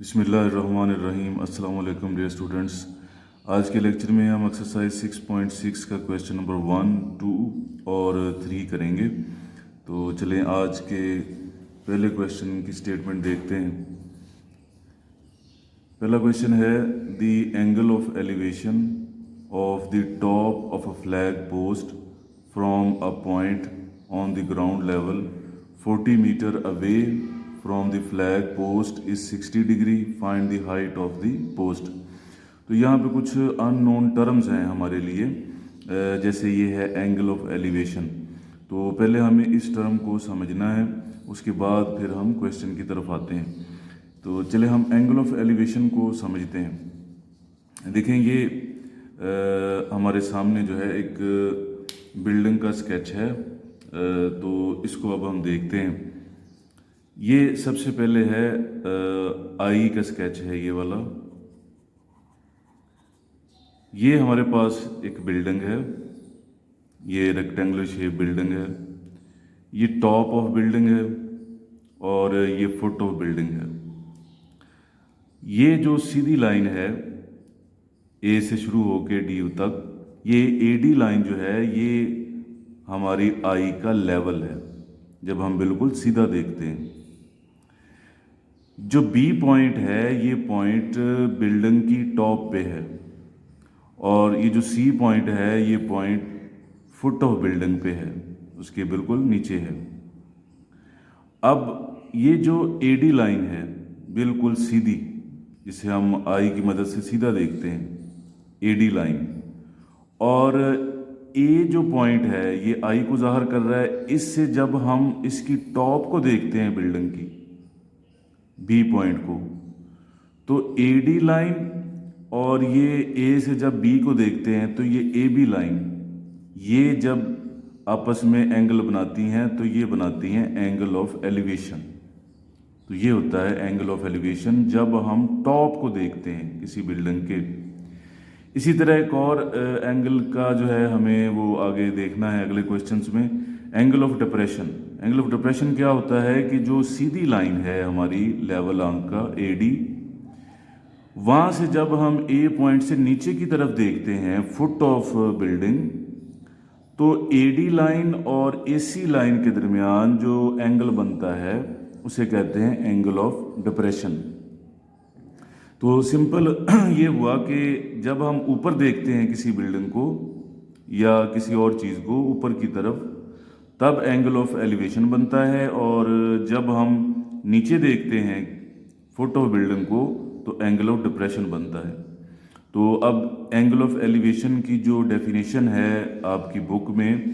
बिस्मिल्लाहिर्रहमानिर्रहीम। अस्सलाम वालेकुम डियर स्टूडेंट्स। आज के लेक्चर में हम एक्सरसाइज 6.6 का क्वेश्चन नंबर 1, 2 और 3 करेंगे। तो चलें आज के पहले क्वेश्चन की स्टेटमेंट देखते हैं। पहला क्वेश्चन है the angle of elevation of the top of a flag post from a point on the ground level 40 metre away from the flag post is 60 degree, find the height of the post. तो यहाँ पे कुछ unknown terms हैं हमारे लिए, जैसे ये है एंगल ऑफ एलिवेशन। तो पहले हमें इस टर्म को समझना है, उसके बाद फिर हम क्वेश्चन की तरफ आते हैं। तो चले हम एंगल ऑफ एलिवेशन को समझते हैं। देखें ये हमारे सामने जो है एक बिल्डिंग का स्केच है। तो इसको अब हम देखते हैं। ये सबसे पहले है आई का स्केच है, ये वाला। ये हमारे पास एक बिल्डिंग है, ये रेक्टेंगुलर शेप बिल्डिंग है। ये टॉप ऑफ बिल्डिंग है और ये फुट ऑफ बिल्डिंग है। ये जो सीधी लाइन है ए से शुरू होकर डी तक, ये एडी लाइन जो है ये हमारी आई का लेवल है जब हम बिल्कुल सीधा देखते हैं। जो बी पॉइंट है ये पॉइंट बिल्डिंग की टॉप पे है और ये जो सी पॉइंट है ये पॉइंट फुट ऑफ बिल्डिंग पे है, उसके बिल्कुल नीचे है। अब ये जो एडी लाइन है बिल्कुल सीधी, जिसे हम आई की मदद से सीधा देखते हैं, एडी लाइन, और ए जो पॉइंट है ये आई को जाहिर कर रहा है। इससे जब हम इसकी टॉप को देखते हैं बिल्डिंग की, बी पॉइंट को, तो एडी लाइन और ये ए से जब बी को देखते हैं तो ये ए बी लाइन, ये जब आपस में एंगल बनाती हैं तो ये बनाती हैं एंगल ऑफ एलिवेशन। तो ये होता है एंगल ऑफ एलिवेशन जब हम टॉप को देखते हैं किसी बिल्डिंग के। इसी तरह एक और एंगल का जो है हमें वो आगे देखना है अगले क्वेश्चंस में, angle of depression. Angle of depression क्या होता है कि जो सीधी लाइन है हमारी लेवल अंक का एडी, वहाँ से जब हम ए पॉइंट से नीचे की तरफ देखते हैं फुट ऑफ बिल्डिंग, तो एडी लाइन और एसी लाइन के दरमियान जो एंगल बनता है उसे कहते हैं एंगल ऑफ डिप्रेशन। तो सिंपल ये हुआ कि जब हम ऊपर देखते हैं किसी बिल्डिंग को या किसी और चीज़ को ऊपर की तरफ, तब एंगल ऑफ एलिवेशन बनता है, और जब हम नीचे देखते हैं फुट ऑफ बिल्डिंग को तो एंगल ऑफ डिप्रेशन बनता है। तो अब एंगल ऑफ एलिवेशन की जो डेफिनेशन है आपकी बुक में,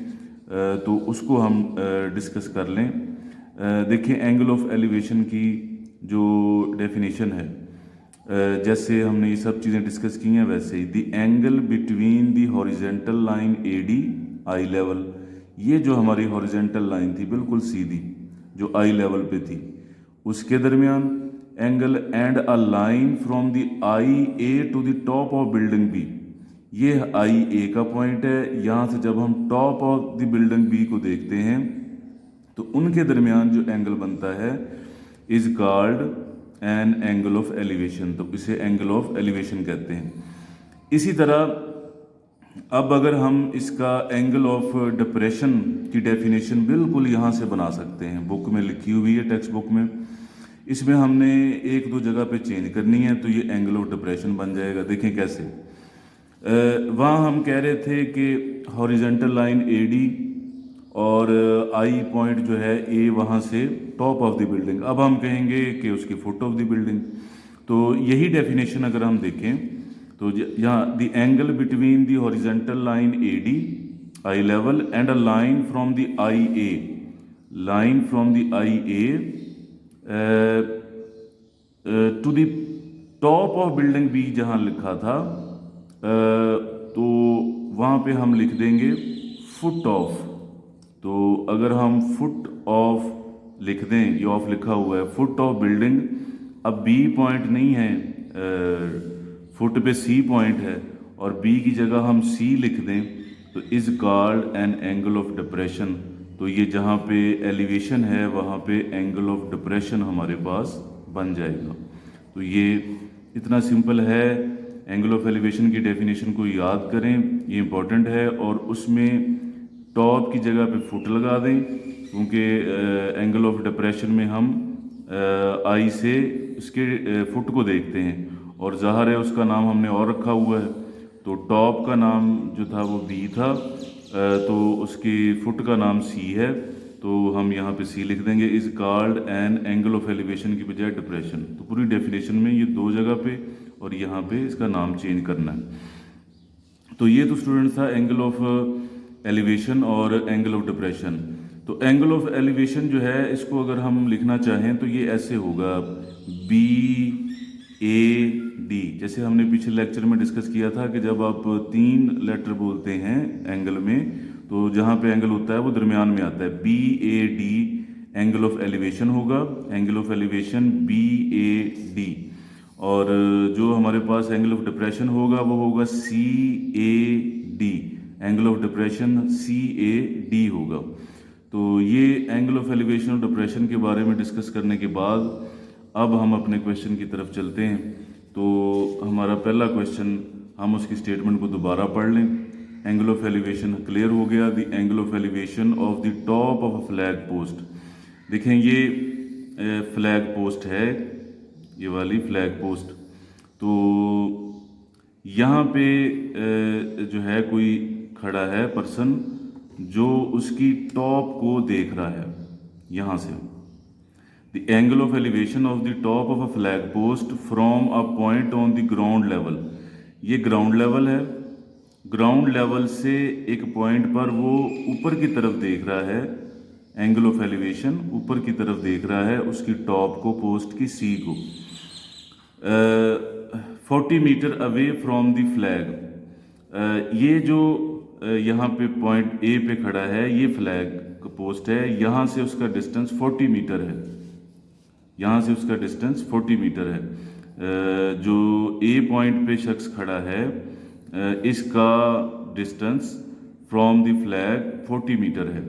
तो उसको हम डिस्कस कर लें। देखिए एंगल ऑफ एलिवेशन की जो डेफिनेशन है, जैसे हमने ये सब चीज़ें डिस्कस की हैं वैसे ही, the angle between the horizontal line AD eye level, ये जो हमारी हॉरिजेंटल लाइन थी बिल्कुल सीधी जो आई लेवल पे थी, उसके दरमियान angle, and a line from the eye A to the top of building B, ये आई ए का पॉइंट है। यहाँ से जब हम top of the building B को देखते हैं तो उनके दरमियान जो एंगल बनता है is called an angle of elevation. तो इसे एंगल ऑफ एलिवेशन कहते हैं। इसी तरह अब अगर हम इसका एंगल ऑफ डिप्रेशन की डेफिनेशन बिल्कुल यहाँ से बना सकते हैं, बुक में लिखी हुई है, टेक्स्ट बुक में। इसमें हमने एक दो जगह पे चेंज करनी है तो ये एंगल ऑफ डिप्रेशन बन जाएगा। देखें कैसे। वहाँ हम कह रहे थे कि हॉरिजेंटल लाइन एडी और आई पॉइंट जो है ए, वहाँ से टॉप ऑफ द बिल्डिंग, अब हम कहेंगे कि उसकी फुट ऑफ द बिल्डिंग। तो यही डेफिनेशन अगर हम देखें तो यहाँ the angle between the horizontal line A D eye level and a line from the eye A, line from the eye A to the top of building B, जहाँ लिखा था तो वहाँ पे हम लिख देंगे फुट ऑफ। तो अगर हम फुट ऑफ लिख दें, ये ऑफ लिखा हुआ है, फुट ऑफ बिल्डिंग, अब बी पॉइंट नहीं है, फुट पे सी पॉइंट है और बी की जगह हम सी लिख दें तो is called an angle of depression. तो ये जहाँ पे एलिवेशन है वहाँ पे एंगल ऑफ डिप्रेशन हमारे पास बन जाएगा। तो ये इतना सिंपल है। एंगल ऑफ एलिवेशन की डेफिनेशन को याद करें, ये इम्पोर्टेंट है। और उसमें टॉप की जगह पे फुट लगा दें, क्योंकि एंगल ऑफ डिप्रेशन में हम आई से उसके फुट को देखते हैं, और ज़ाहिर है उसका नाम हमने और रखा हुआ है। तो टॉप का नाम जो था वो बी था, तो उसकी फुट का नाम सी है, तो हम यहाँ पे सी लिख देंगे। Is called an angle of elevation की बजाय डिप्रेशन। तो पूरी डेफिनेशन में ये दो जगह पे और यहाँ पे इसका नाम चेंज करना है। तो ये तो स्टूडेंट था एंगल ऑफ एलिवेशन और एंगल ऑफ डिप्रेशन। तो एंगल ऑफ एलिवेशन जो है, इसको अगर हम लिखना चाहें तो ये ऐसे होगा, बी ए डी। जैसे हमने पिछले लेक्चर में डिस्कस किया था कि जब आप 3 लेटर बोलते हैं एंगल में, तो जहाँ पे एंगल होता है वो दरमियान में आता है। B A D angle of elevation होगा, angle of elevation B A D. और जो हमारे पास एंगल ऑफ डिप्रेशन होगा वो होगा C A D, angle of depression C A D होगा। तो ये एंगल ऑफ एलिवेशन और डिप्रेशन के बारे में डिस्कस करने के बाद अब हम अपने क्वेश्चन की तरफ चलते हैं। तो हमारा पहला क्वेश्चन, हम उसकी स्टेटमेंट को दोबारा पढ़ लें। एंगल ऑफ एलिवेशन क्लियर हो गया। The angle of elevation of the top of a flag post. देखें ये फ्लैग पोस्ट है, ये वाली फ्लैग पोस्ट। तो यहाँ पे जो है कोई खड़ा है पर्सन, जो उसकी टॉप को देख रहा है यहाँ से। The angle of elevation of the top of a flag post from a point on the ground level. ये ग्राउंड लेवल है, ग्राउंड लेवल से एक पॉइंट पर वो ऊपर की तरफ देख रहा है। एंगल ऑफ एलिवेशन ऊपर की तरफ देख रहा है उसकी टॉप को, पोस्ट की सी को। 40 metre away from the flag. ये जो यहाँ पे पॉइंट ए पे खड़ा है, ये फ्लैग पोस्ट है। यहाँ से उसका डिस्टेंस 40 मीटर है, यहाँ से उसका डिस्टेंस 40 मीटर है। जो ए पॉइंट पे शख्स खड़ा है, इसका distance from the flag 40 meter है।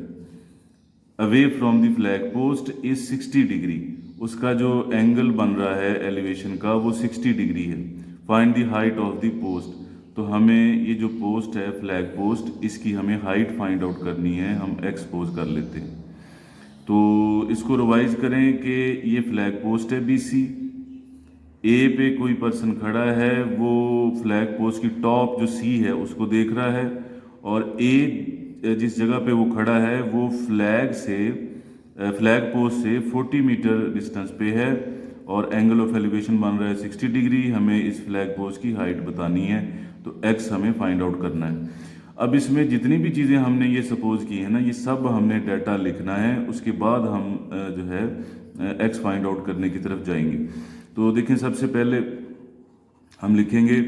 Away from the flag post is 60 degree. उसका जो एंगल बन रहा है एलिवेशन का वो 60 डिग्री है। Find the height of the post. तो हमें ये जो पोस्ट है फ्लैग पोस्ट, इसकी हमें हाइट फाइंड आउट करनी है। हम एक्सपोज कर लेते हैं। तो इसको रिवाइज करें कि ये फ्लैग पोस्ट है BC। ए पे कोई पर्सन खड़ा है, वो फ्लैग पोस्ट की टॉप जो सी है उसको देख रहा है, और ए जिस जगह पे वो खड़ा है वो फ्लैग पोस्ट से 40 मीटर डिस्टेंस पे है, और एंगल ऑफ एलिवेशन बन रहा है 60 डिग्री। हमें इस फ्लैग पोस्ट की हाइट बतानी है, तो एक्स हमें फाइंड आउट करना है। अब इसमें जितनी भी चीज़ें हमने ये सपोज की है ना, ये सब हमने डाटा लिखना है। उसके बाद हम जो है एक्स फाइंड आउट करने की तरफ जाएंगे। तो देखें, सबसे पहले हम लिखेंगे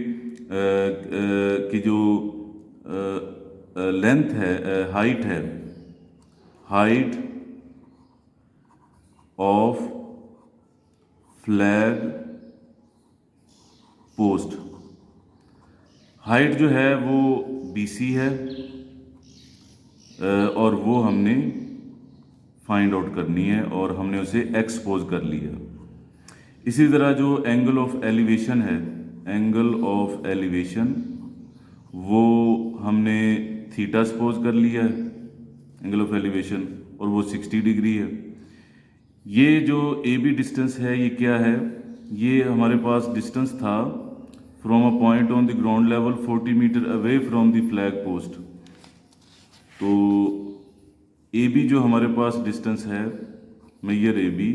कि जो लेंथ है, हाइट है, height of flag post. Height जो है वो BC है, और वो हमने फाइंड आउट करनी है, और हमने उसे एक्सपोज कर लिया। इसी तरह जो एंगल ऑफ एलिवेशन है, एंगल ऑफ एलिवेशन वो हमने थीटा सपोज कर लिया है एंगल ऑफ एलिवेशन, और वो 60 डिग्री है। ये जो AB डिस्टेंस है, ये क्या है? ये हमारे पास डिस्टेंस था from a point on the ground level 40 metre away from the flag post. तो AB जो हमारे पास डिस्टेंस है, मेजर AB,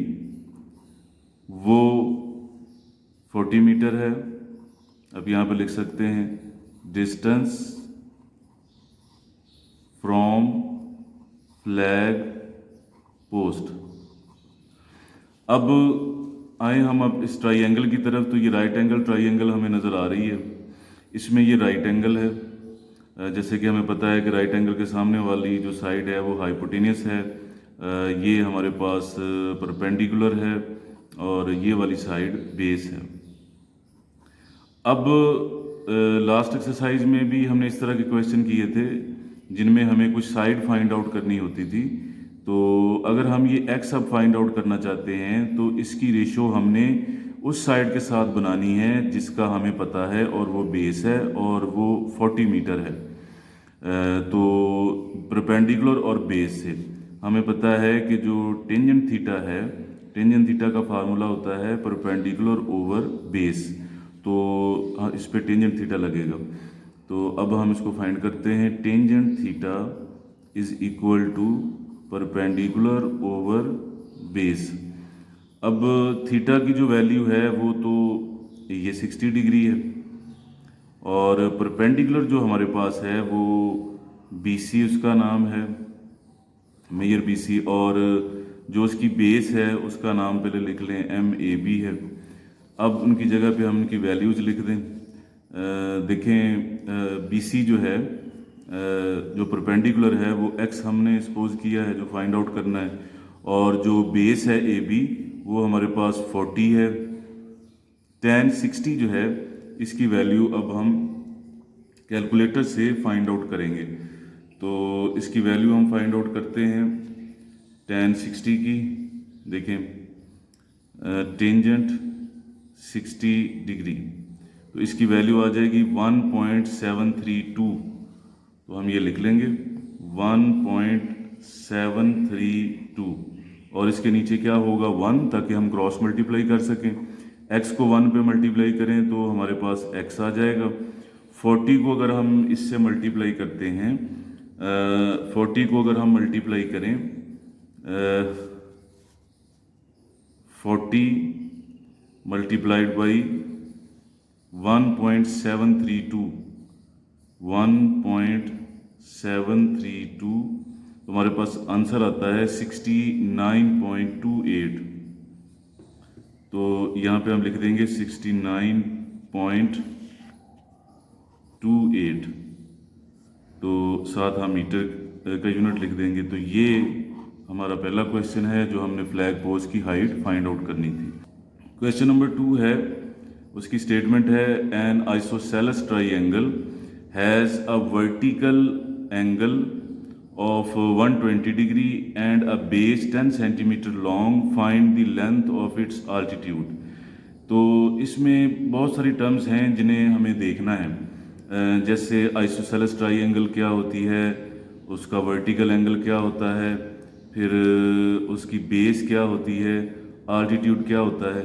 वो 40 मीटर है। अब यहाँ पे लिख सकते हैं डिस्टेंस फ्रॉम फ्लैग पोस्ट। अब आए हम अब इस ट्राइंगल की तरफ। तो ये राइट एंगल ट्राइंगल हमें नज़र आ रही है। इसमें ये राइट एंगल है। जैसे कि हमें पता है कि राइट एंगल के सामने वाली जो साइड है वो हाइपोटेनियस है। ये हमारे पास परपेंडिकुलर है, और ये वाली साइड बेस है। अब लास्ट एक्सरसाइज में भी हमने इस तरह के क्वेश्चन किए थे, जिनमें हमें कुछ साइड फाइंड आउट करनी होती थी। तो अगर हम ये एक्स अब फाइंड आउट करना चाहते हैं, तो इसकी रेशो हमने उस साइड के साथ बनानी है जिसका हमें पता है और वो बेस है और वो 40 मीटर है। तो परपेंडिकुलर और बेस से हमें पता है कि जो टेंजेंट थीटा है, टेंजेंट थीटा का फार्मूला होता है परपेंडिकुलर ओवर बेस। तो इस पे टेंजेंट थीटा लगेगा। तो अब हम इसको फाइंड करते हैं। Tangent theta is equal to perpendicular over base. अब थीटा की जो वैल्यू है वो तो ये 60 डिग्री है, और परपेंडिकुलर जो हमारे पास है वो BC उसका नाम है, मेजर BC, और जो उसकी बेस है उसका नाम पहले लिख लें MAB है। अब उनकी जगह पे हम उनकी वैल्यूज़ लिख दें। देखें BC जो है, जो परपेंडिकुलर है वो x हमने सपोज किया है जो फाइंड आउट करना है, और जो बेस है AB वो हमारे पास 40 है। tan 60 जो है इसकी वैल्यू अब हम कैलकुलेटर से फाइंड आउट करेंगे। तो इसकी वैल्यू हम फाइंड आउट करते हैं tan 60 की। देखें टेंजेंट 60 डिग्री, तो इसकी वैल्यू आ जाएगी 1.732। तो हम ये लिख लेंगे 1.732, और इसके नीचे क्या होगा 1, ताकि हम क्रॉस मल्टीप्लाई कर सकें। x को 1 पे मल्टीप्लाई करें तो हमारे पास x आ जाएगा। 40 को अगर हम इससे मल्टीप्लाई करते हैं, 40 को अगर हम मल्टीप्लाई करें 40 मल्टीप्लाइड बाई 1.732, 1.732, तो हमारे पास आंसर आता है 69.28। तो यहाँ पे हम लिख देंगे 69.28, तो साथ हम मीटर का यूनिट लिख देंगे। तो ये हमारा पहला क्वेश्चन है जो हमने फ्लैग पोस्ट की हाइट फाइंड आउट करनी थी। क्वेश्चन नंबर 2 है, उसकी स्टेटमेंट है N isosceles triangle has a vertical angle of 120 degree and a base 10 centimeter long, find the length of its altitude। तो इसमें बहुत सारी टर्म्स हैं जिन्हें हमें देखना है, जैसे आइसोसेलेस ट्राइंगल क्या होती है, उसका वर्टिकल एंगल क्या होता है, फिर उसकी बेस क्या होती है, आल्टीट्यूड क्या होता है।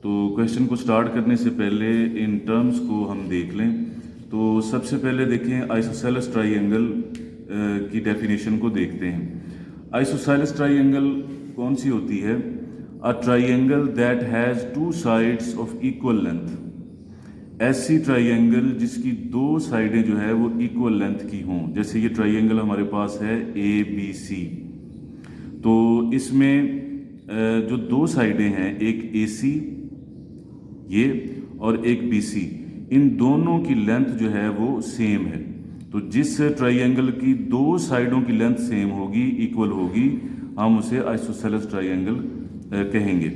तो क्वेश्चन को स्टार्ट करने से पहले इन टर्म्स को हम देख लें। तो सबसे पहले देखें आइसोसेलेस ट्राइंगल की डेफिनेशन को देखते हैं। आइसोसेलेस ट्राइंगल कौन सी होती है? A triangle that has two sides of equal length. ऐसी ट्राइंगल जिसकी दो साइडें जो है वो इक्वल लेंथ की हों। जैसे ये ट्राइंगल हमारे पास है ABC, तो इसमें जो दो साइडें हैं, एक AC ये और एक BC, इन दोनों की लेंथ जो है वो सेम है। तो जिस ट्राइंगल की दो साइडों की लेंथ सेम होगी, इक्वल होगी, हम उसे आइसोसेलेस ट्राइंगल कहेंगे।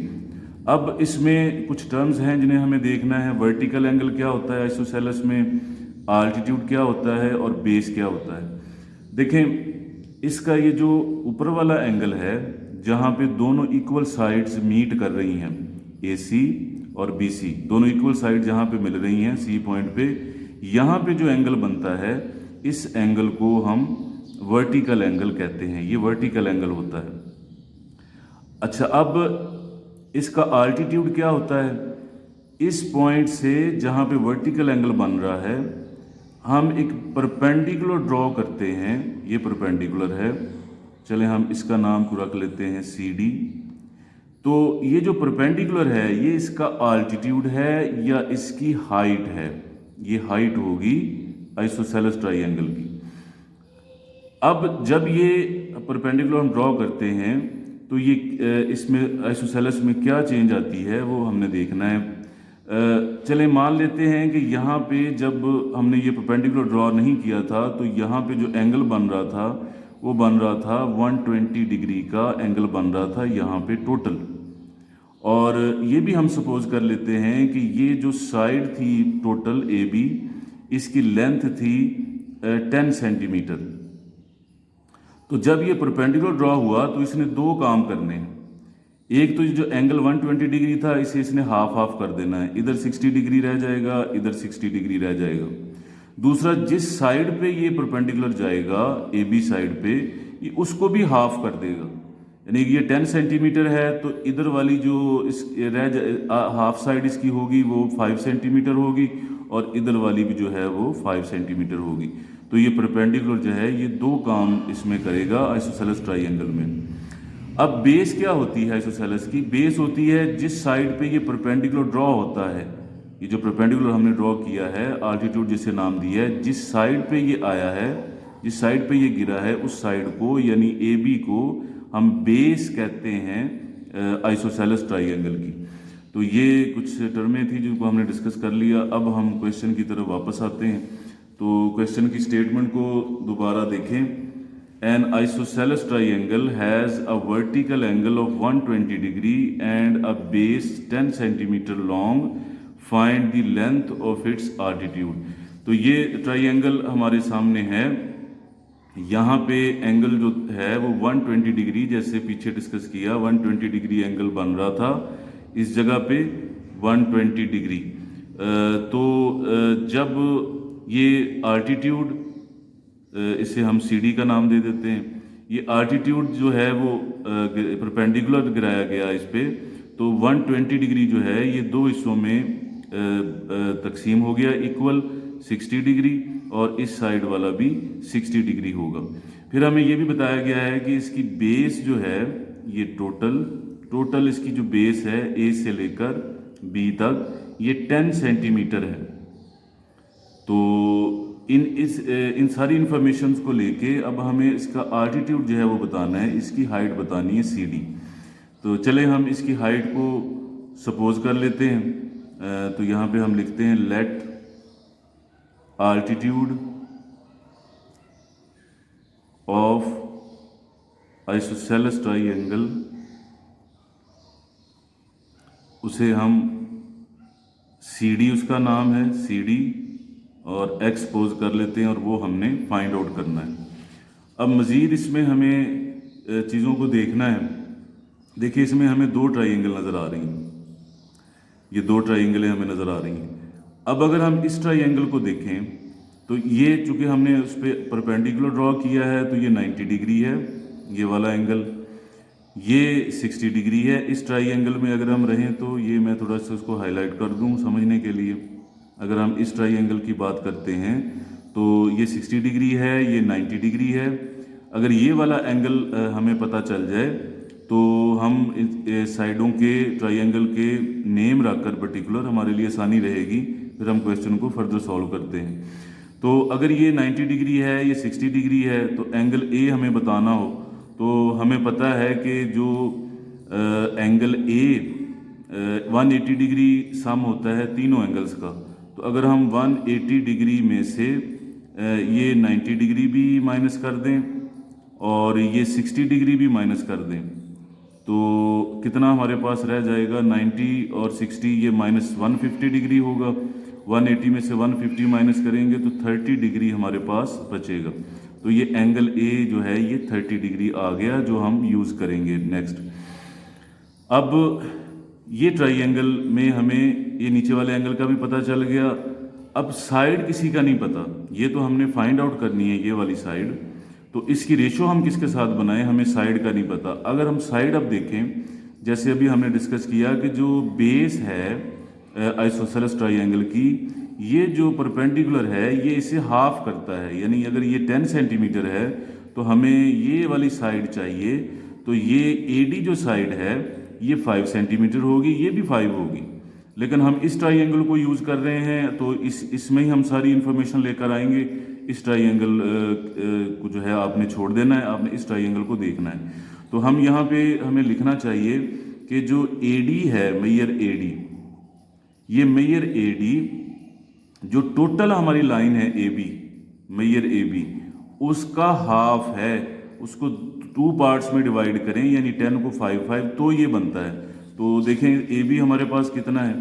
अब इसमें कुछ टर्म्स हैं जिन्हें हमें देखना है। वर्टिकल एंगल क्या होता है आइसोसेलेस में, आल्टीट्यूड क्या होता है और बेस क्या होता है। देखें इसका ये जो ऊपर वाला एंगल है जहाँ पे दोनों इक्वल साइड्स मीट कर रही हैं, AC और BC दोनों इक्वल साइड जहाँ पे मिल रही हैं C पॉइंट पे, यहाँ पे जो एंगल बनता है इस एंगल को हम वर्टिकल एंगल कहते हैं। ये वर्टिकल एंगल होता है। अच्छा, अब इसका आल्टीट्यूड क्या होता है? इस पॉइंट से जहाँ पे वर्टिकल एंगल बन रहा है हम एक परपेंडिकुलर ड्रॉ करते हैं। ये परपेंडिकुलर है, चलें हम इसका नाम को रख लेते हैं CD। तो ये जो परपेंडिकुलर है ये इसका आल्टीट्यूड है या इसकी हाइट है? ये हाइट होगी आइसोसेलेस ट्राइंगल की। अब जब ये परपेंडिकुलर हम ड्रॉ करते हैं तो ये इसमें आइसोसेलेस में क्या चेंज आती है वो हमने देखना है। चलें मान लेते हैं कि यहाँ पे जब हमने ये परपेंडिकुलर ड्रॉ नहीं किया था तो यहाँ पे जो एंगल बन रहा था वो बन रहा था 120 डिग्री का एंगल बन रहा था यहाँ पे टोटल। और ये भी हम सपोज कर लेते हैं कि ये जो साइड थी टोटल AB, इसकी लेंथ थी 10 सेंटीमीटर। तो जब ये परपेंडिकुलर ड्रॉ हुआ तो इसने दो काम करने हैं। एक तो जो एंगल 120 डिग्री था इसे इसने हाफ हाफ कर देना है, इधर 60 डिग्री रह जाएगा, इधर 60 डिग्री रह जाएगा। दूसरा, जिस साइड पे ये परपेंडिकुलर जाएगा ए बी साइड पे, ये उसको भी हाफ कर देगा। यानी कि ये 10 सेंटीमीटर है तो इधर वाली जो इस हाफ साइड इसकी होगी वो 5 सेंटीमीटर होगी, और इधर वाली भी जो है वो 5 सेंटीमीटर होगी। तो ये परपेंडिकुलर जो है ये दो काम इसमें करेगा आइसोसेलेस ट्राइंगल में। अब बेस क्या होती है आइसोसेलेस की? बेस होती है जिस साइड पे ये परपेंडिकुलर ड्रॉ होता है, ये जो परपेंडिकुलर हमने ड्रॉ किया है, आल्टीट्यूड जिसे नाम दिया है, जिस साइड पे ये आया है, जिस साइड पे ये गिरा है, उस साइड को यानी ए बी को हम बेस कहते हैं आइसोसेलेस ट्राइंगल की। तो ये कुछ टर्में थी जिनको हमने डिस्कस कर लिया। अब हम क्वेश्चन की तरफ वापस आते हैं। तो क्वेश्चन की स्टेटमेंट को दोबारा देखें। An isosceles triangle has a vertical angle of 120 degree and a base 10 centimeter long. Find the length of its altitude. तो ये ट्राइंगल हमारे सामने है। यहाँ पे एंगल जो है वो 120 डिग्री, जैसे पीछे डिस्कस किया 120 डिग्री एंगल बन रहा था, इस जगह पे 120 डिग्री। तो जब ये आल्टीट्यूड, इसे हम CD का नाम दे देते हैं, ये आल्टीट्यूड जो है वो परपेंडिकुलर गिराया गया इस पे, तो 120 डिग्री जो है ये दो हिस्सों में तकसीम हो गया, इक्वल 60 डिग्री, और इस साइड वाला भी 60 डिग्री होगा। फिर हमें ये भी बताया गया है कि इसकी बेस जो है ये टोटल इसकी जो बेस है A से लेकर B तक ये 10 सेंटीमीटर है। तो इन सारी इंफॉर्मेशंस को लेके अब हमें इसका आल्टीट्यूड जो है वो बताना है, इसकी हाइट बतानी है CD। तो चले हम इसकी हाइट को सपोज कर लेते हैं। तो यहाँ पे हम लिखते हैं let altitude of isosceles triangle, उसे हम CD, उसका नाम है CD, और एक्सपोज कर लेते हैं, और वो हमने फाइंड आउट करना है। अब मज़ीद इसमें हमें चीज़ों को देखना है। देखिए इसमें हमें दो ट्राइंगल नज़र आ रही हैं, ये दो ट्राइंगलें हमें नज़र आ रही हैं। अब अगर हम इस ट्राइंगल को देखें तो ये चूँकि हमने उस पर परपेंडिकुलर ड्रॉ किया है तो ये 90 डिग्री है, ये वाला एंगल, ये 60 डिग्री है। इस ट्राइंगल में अगर हम रहें तो ये मैं थोड़ा सा उसको हाईलाइट कर दूँ समझने के लिए। अगर हम इस ट्राइंगल की बात करते हैं तो ये 60 डिग्री है, ये 90 डिग्री है। अगर ये वाला एंगल हमें पता चल जाए तो हम साइडों के ट्राइंगल के नेम रखकर पर्टिकुलर हमारे लिए आसानी रहेगी, फिर हम क्वेश्चन को फर्दर सॉल्व करते हैं। तो अगर ये 90 डिग्री है, ये 60 डिग्री है, तो एंगल A हमें बताना हो तो हमें पता है कि जो एंगल A 180 डिग्री सम होता है तीनों एंगल्स का। तो अगर हम 180 डिग्री में से ये 90 डिग्री भी माइनस कर दें और ये 60 डिग्री भी माइनस कर दें तो कितना हमारे पास रह जाएगा? 90 और 60, ये माइनस 150 डिग्री होगा। 180 में से 150 माइनस करेंगे तो 30 डिग्री हमारे पास बचेगा। तो ये एंगल A जो है ये 30 डिग्री आ गया, जो हम यूज़ करेंगे नेक्स्ट। अब ये ट्राइंगल में हमें ये नीचे वाले एंगल का भी पता चल गया। अब साइड किसी का नहीं पता, ये तो हमने फाइंड आउट करनी है ये वाली साइड। तो इसकी रेशो हम किसके साथ बनाएं, हमें साइड का नहीं पता। अगर हम साइड अब देखें, जैसे अभी हमने डिस्कस किया कि जो बेस है आइसोसेलेस ट्राइंगल की, ये जो परपेंडिकुलर है ये इसे हाफ करता है। यानी अगर ये 10 सेंटीमीटर है तो हमें ये वाली साइड चाहिए, तो ये AD जो साइड है ये 5 सेंटीमीटर होगी, ये भी 5 होगी। लेकिन हम इस ट्राइंगल को यूज़ कर रहे हैं तो इसमें ही हम सारी इन्फॉर्मेशन लेकर आएंगे। इस ट्राइंगल को जो है आपने छोड़ देना है, आपने इस ट्राइंगल को देखना है। तो हम यहाँ पे हमें लिखना चाहिए कि जो AD है, मेजर AD, ये मेजर AD जो टोटल हमारी लाइन है AB, मेजर AB, उसका हाफ है, उसको 2 पार्ट्स में डिवाइड करें, यानी 10 को 5 तो ये बनता है। तो देखें AB हमारे पास कितना है,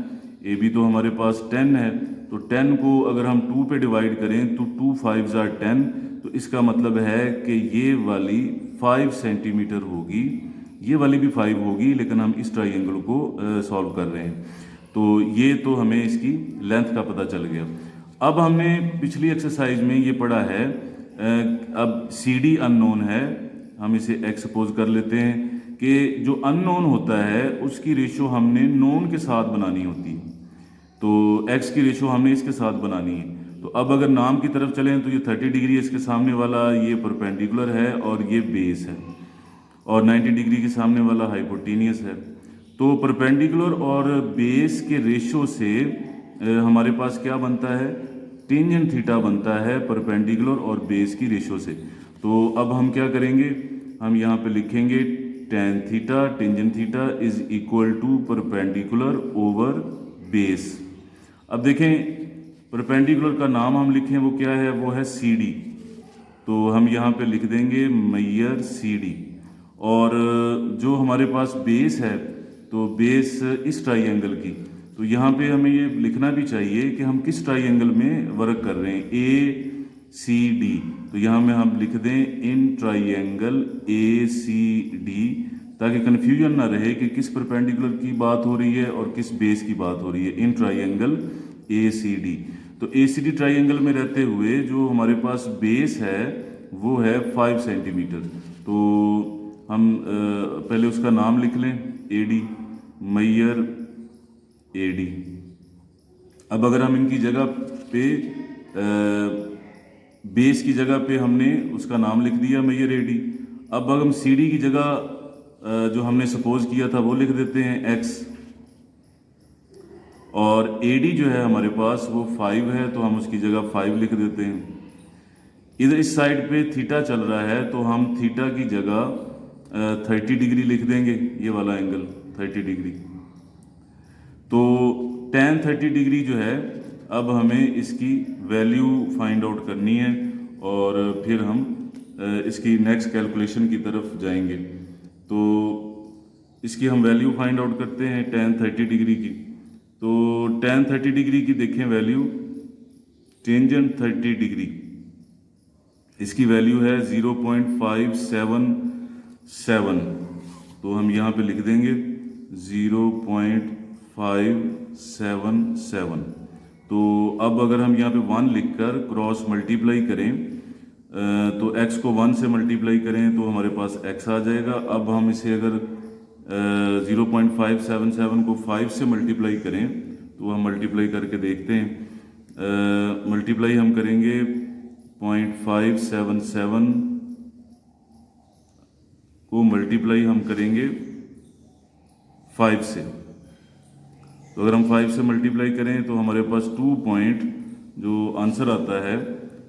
AB तो हमारे पास 10 है। तो 10 को अगर हम 2 पे डिवाइड करें तो 2 5s are 10, तो इसका मतलब है कि ये वाली 5 सेंटीमीटर होगी, ये वाली भी 5 होगी, लेकिन हम इस ट्राइंगल को सॉल्व कर रहे हैं। तो ये तो हमें इसकी लेंथ का पता चल गया। अब हमने पिछली एक्सरसाइज में ये पढ़ा है, अब सी डी अननोन है, हम इसे एक्स सपोज कर लेते हैं कि जो अननोन होता है उसकी रेशो हमने नोन के साथ बनानी होती है। तो एक्स की रेशो हमने इसके साथ बनानी है। तो अब अगर नाम की तरफ चलें तो ये 30 डिग्री इसके सामने वाला ये परपेंडिकुलर है और ये बेस है, और 90 डिग्री के सामने वाला हाइपोटेनियस है। तो परपेंडिकुलर और बेस के रेशो से हमारे पास क्या बनता है, टेंजेंट थीटा बनता है परपेंडिकुलर और बेस की रेशो से। तो अब हम क्या करेंगे, हम यहाँ पे लिखेंगे tan theta tangent theta is equal to perpendicular over base. अब देखें परपेंडिकुलर का नाम हम लिखें वो क्या है, वो है सी डी। तो हम यहाँ पे लिख देंगे मैयर सी डी। और जो हमारे पास बेस है, तो बेस इस ट्राइंगल की, तो यहाँ पे हमें ये लिखना भी चाहिए कि हम किस ट्राइंगल में वर्क कर रहे हैं, ए सी डी। तो यहाँ में हम लिख दें in triangle A C D, ताकि कन्फ्यूजन ना रहे कि किस परपेंडिकुलर की बात हो रही है और किस बेस की बात हो रही है। In triangle A C D. तो ए सी डी ट्राइंगल में रहते हुए जो हमारे पास बेस है वो है 5 सेंटीमीटर। तो हम पहले उसका नाम लिख लें, A D, Maihar A D. अब अगर हम इनकी जगह पे बेस की जगह पे हमने उसका नाम लिख दिया मैयर ए डी। अब हम सी डी की जगह जो हमने सपोज किया था वो लिख देते हैं एक्स, और ए डी जो है हमारे पास वो 5 है, तो हम उसकी जगह 5 लिख देते हैं। इधर इस साइड पे थीटा चल रहा है, तो हम थीटा की जगह 30 डिग्री लिख देंगे, ये वाला एंगल 30 डिग्री। तो tan 30 डिग्री जो है, अब हमें इसकी वैल्यू फाइंड आउट करनी है और फिर हम इसकी नेक्स्ट कैलकुलेशन की तरफ जाएंगे। तो इसकी हम वैल्यू फाइंड आउट करते हैं tan 30 डिग्री की। तो tan 30 डिग्री की देखें वैल्यू, टेंजेंट 30 डिग्री, इसकी वैल्यू है 0.577। तो हम यहाँ पे लिख देंगे 0.577। तो अब अगर हम यहाँ पे 1 लिखकर क्रॉस मल्टीप्लाई करें, तो x को 1 से मल्टीप्लाई करें तो हमारे पास x आ जाएगा। अब हम इसे अगर 0.577 को 5 से मल्टीप्लाई करें तो हम मल्टीप्लाई करके देखते हैं। मल्टीप्लाई हम करेंगे 0.577 को मल्टीप्लाई हम करेंगे 5 से। तो अगर हम 5 से मल्टीप्लाई करें तो हमारे पास 2 पॉइंट जो आंसर आता है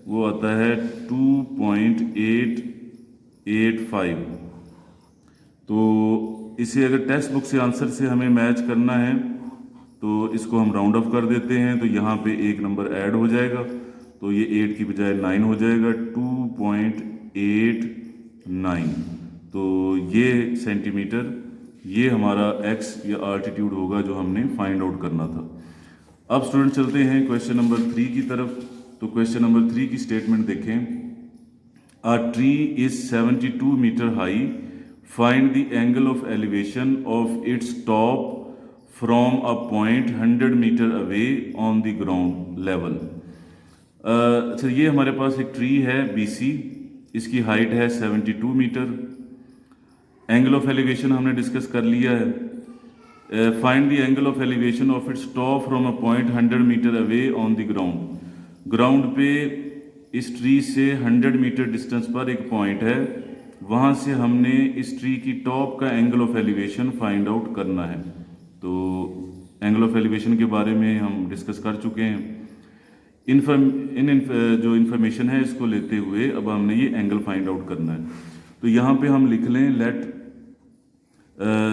वो आता है 2.885। तो इसे अगर टेक्स्ट बुक से आंसर से हमें मैच करना है तो इसको हम राउंड ऑफ कर देते हैं, तो यहाँ पे एक नंबर ऐड हो जाएगा, तो ये 8 की बजाय 9 हो जाएगा, 2.89। तो ये सेंटीमीटर, ये हमारा x या आल्टीट्यूड होगा जो हमने फाइंड आउट करना था। अब स्टूडेंट चलते हैं क्वेश्चन नंबर 3 की तरफ। तो क्वेश्चन नंबर 3 की स्टेटमेंट देखें, a tree is 72 metre high, find the angle of elevation of its top from a point 100 metre away on the ground level. अच्छा, ये हमारे पास एक ट्री है BC, इसकी हाइट है 72 मीटर। एंगल ऑफ एलिवेशन हमने डिस्कस कर लिया है। Find the angle of elevation of its top from a point 100 metre away on the ground. Ground पे इस ट्री से 100 मीटर डिस्टेंस पर एक पॉइंट है, वहाँ से हमने इस ट्री की टॉप का angle of elevation find out करना है। तो एंगल ऑफ एलिवेशन के बारे में हम डिस्कस कर चुके हैं। जो इन्फॉर्मेशन है इसको लेते हुए अब हमने ये एंगल फाइंड आउट करना है। तो यहाँ पे हम लिख लें लेट,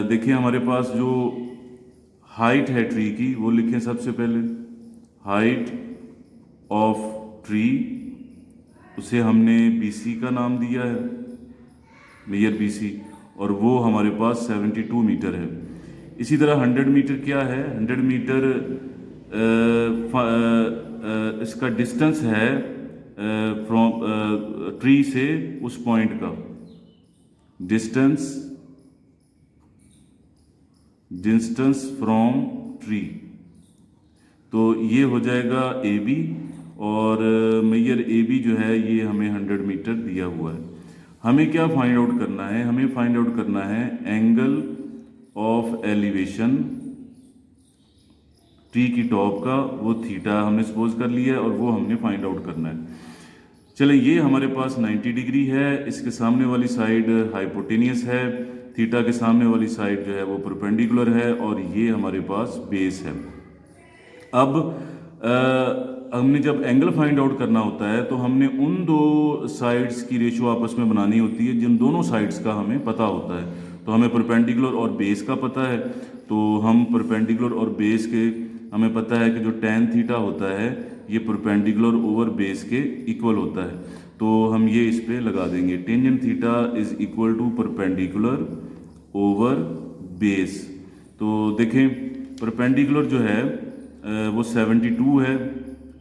देखिए हमारे पास जो हाइट है ट्री की वो लिखें सबसे पहले, हाइट ऑफ ट्री, उसे हमने BC का नाम दिया है, मेजर BC, और वो हमारे पास 72 मीटर है। इसी तरह 100 मीटर क्या है, 100 मीटर इसका डिस्टेंस है फ्रॉम ट्री से उस पॉइंट का डिस्टेंस डिस्टेंस फ्रॉम ट्री, तो ये हो जाएगा ए बी, और मेजर ए बी जो है ये हमें 100 मीटर दिया हुआ है। हमें क्या फाइंड आउट करना है, हमें फाइंड आउट करना है एंगल ऑफ एलिवेशन ट्री की टॉप का, वो थीटा हमने सपोज कर लिया है और वो हमने फाइंड आउट करना है। चले, ये हमारे पास 90 डिग्री है, इसके सामने वाली साइड हाइपोटेनियस है, थीटा के सामने वाली साइड जो है वो परपेंडिकुलर है, और ये हमारे पास बेस है। अब हमने जब एंगल फाइंड आउट करना होता है तो हमने उन दो साइड्स की रेशो आपस में बनानी होती है जिन दोनों साइड्स का हमें पता होता है। तो हमें परपेंडिकुलर और बेस का पता है, तो हम परपेंडिकुलर और बेस के हमें पता है कि जो tan थीटा होता है ये परपेंडिकुलर ओवर बेस के इक्वल होता है, तो हम ये इस पे लगा देंगे, tangent theta is equal to perpendicular over base. तो देखें परपेंडिकुलर जो है वो 72 है,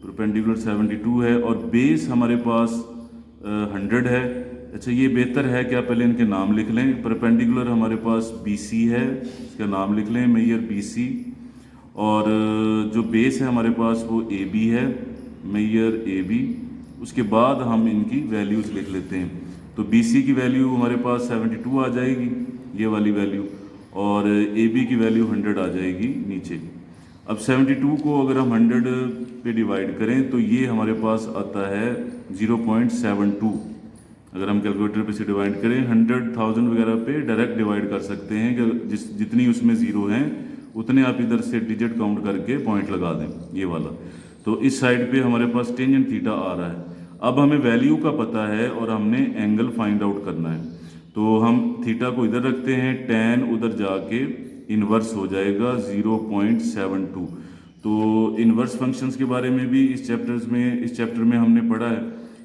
परपेंडिकुलर 72 है, और बेस हमारे पास 100 है। अच्छा, ये बेहतर है कि आप पहले इनके नाम लिख लें। परपेंडिकुलर हमारे पास BC है, इसका नाम लिख लें, मेजर BC, और जो बेस है हमारे पास वो AB है, मेजर AB। उसके बाद हम इनकी वैल्यूज़ लिख लेते हैं। तो BC की वैल्यू हमारे पास 72 आ जाएगी, ये वाली वैल्यू, और AB की वैल्यू 100 आ जाएगी नीचे। अब 72 को अगर हम 100 पे डिवाइड करें तो ये हमारे पास आता है 0.72। अगर हम कैलकुलेटर पे से डिवाइड करें 100,000 वगैरह पे डायरेक्ट डिवाइड कर सकते हैं कि जितनी उसमें ज़ीरो हैं उतने आप इधर से डिजिट काउंट करके पॉइंट लगा दें, ये वाला। तो इस साइड पे हमारे पास टेंजेंट थीटा आ रहा है। अब हमें वैल्यू का पता है और हमने एंगल फाइंड आउट करना है, तो हम थीटा को इधर रखते हैं, tan उधर जाके इन्वर्स हो जाएगा 0.72। तो इन्वर्स फंक्शंस के बारे में भी इस चैप्टर में हमने पढ़ा है।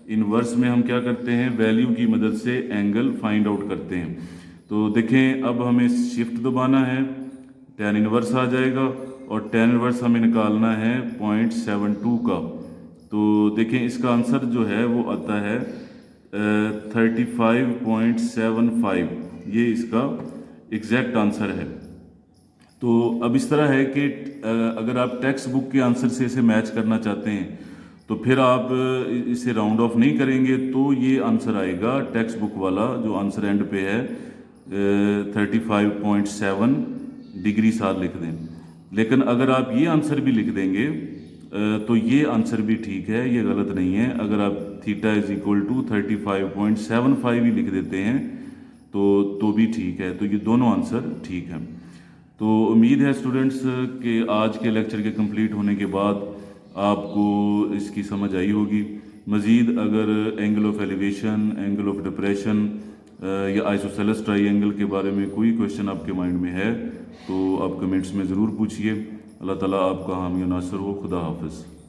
इन्वर्स में हम क्या करते हैं, वैल्यू की मदद से एंगल फाइंड आउट करते हैं। तो देखें अब हमें शिफ्ट दबाना है, tan इन्वर्स आ जाएगा, और tan इन्वर्स हमें निकालना है 0.72 का। तो देखें इसका आंसर जो है वो आता है 35.75, ये इसका एग्जैक्ट आंसर है। तो अब इस तरह है कि अगर आप टेक्स्ट बुक के आंसर से इसे मैच करना चाहते हैं तो फिर आप इसे राउंड ऑफ नहीं करेंगे, तो ये आंसर आएगा टेक्स्ट बुक वाला जो आंसर एंड पे है 35.7 डिग्री साथ लिख दें। लेकिन अगर आप ये आंसर भी लिख देंगे तो ये आंसर भी ठीक है, ये गलत नहीं है। अगर आप थीटा इज इक्वल टू 35.75 ही लिख देते हैं तो भी ठीक है। तो ये दोनों आंसर ठीक हैं। तो उम्मीद है स्टूडेंट्स कि आज के लेक्चर के कंप्लीट होने के बाद आपको इसकी समझ आई होगी। मज़ीद अगर angle of elevation, angle of depression या आइसोसेलेस ट्राइंगल के बारे में कोई क्वेश्चन आपके माइंड में है तो आप कमेंट्स में ज़रूर पूछिए। अल्लाह ताला आपका हामी नासर हो। खुदा हाफिज़।